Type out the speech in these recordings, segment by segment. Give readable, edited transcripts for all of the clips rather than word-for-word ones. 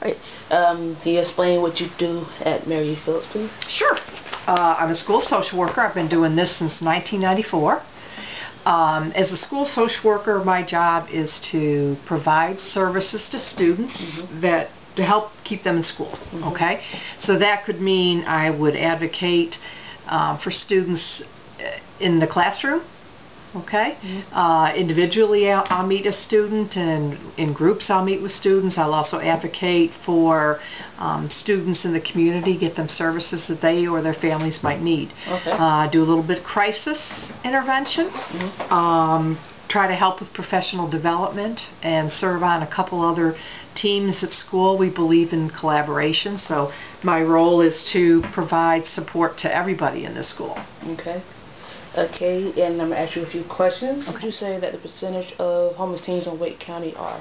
Right. Can you explain what you do at Mary Phillips, please? Sure. I'm a school social worker. I've been doing this since 1994. As a school social worker, my job is to provide services to students that to help keep them in school. Okay, so that could mean I would advocate for students in the classroom. Okay, individually I'll meet a student, and in groups I'll meet with students. I'll also advocate for students in the community, get them services that they or their families might need. Okay. Do a little bit of crisis intervention, try to help with professional development, and serve on a couple other teams at school. We believe in collaboration, so my role is to provide support to everybody in the school. Okay. Okay, and I'm going to ask you a few questions. What would you say that the percentage of homeless teens in Wake County are?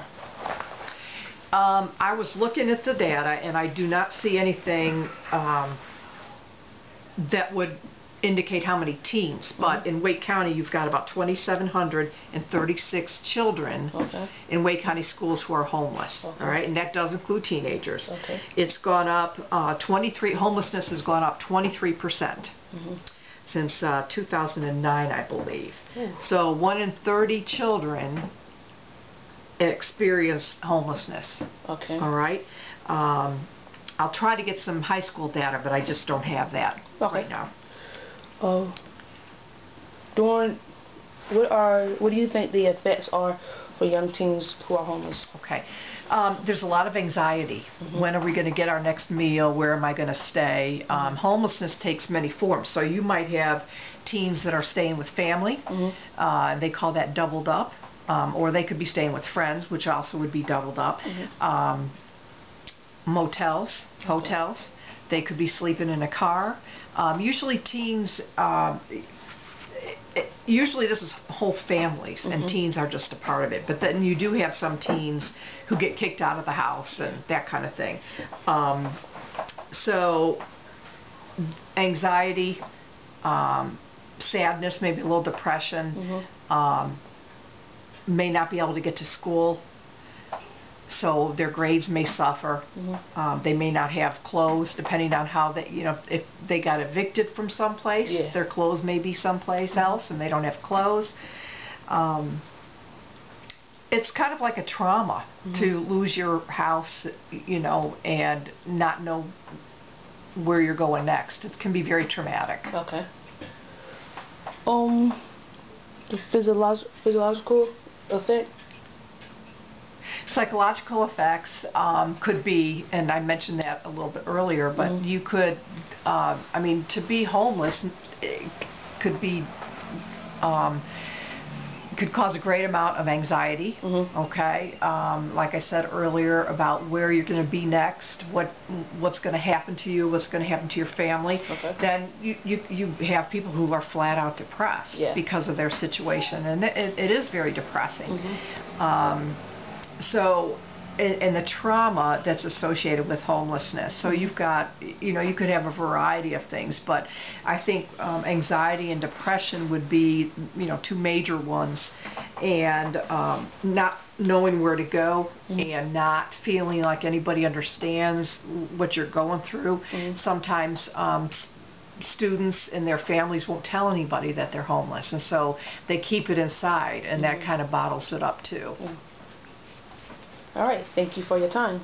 I was looking at the data, and I do not see anything that would indicate how many teens, but in Wake County you've got about 2,736 children in Wake County schools who are homeless. All right, and that does include teenagers. It's gone up 23. Homelessness has gone up 23%. Since 2009, I believe. So 1 in 30 children experience homelessness. Okay. All right. I'll try to get some high school data, but I just don't have that right now. What do you think the effects are for young teens who are homeless? Okay. There's a lot of anxiety. When are we going to get our next meal? Where am I going to stay? Homelessness takes many forms. So you might have teens that are staying with family. They call that doubled up. Or they could be staying with friends, which also would be doubled up. Motels, hotels. They could be sleeping in a car. Usually teens... usually this is whole families, and teens are just a part of it. But then you do have some teens who get kicked out of the house and that kind of thing. So anxiety, sadness, maybe a little depression, may not be able to get to school. So their grades may suffer. They may not have clothes, depending on how they, if they got evicted from someplace, their clothes may be someplace else, and they don't have clothes. It's kind of like a trauma to lose your house, and not know where you're going next. It can be very traumatic. Okay. The physiological effect? Psychological effects could be, and I mentioned that a little bit earlier, but you could, to be homeless could be, could cause a great amount of anxiety, okay? Like I said earlier about where you're going to be next, what's going to happen to you, what's going to happen to your family. Then you have people who are flat out depressed because of their situation, and it is very depressing. So, and the trauma that's associated with homelessness. So you've got, you could have a variety of things, but I think anxiety and depression would be, two major ones, and not knowing where to go and not feeling like anybody understands what you're going through. Sometimes students and their families won't tell anybody that they're homeless, and so they keep it inside, and that kind of bottles it up too. All right. Thank you for your time.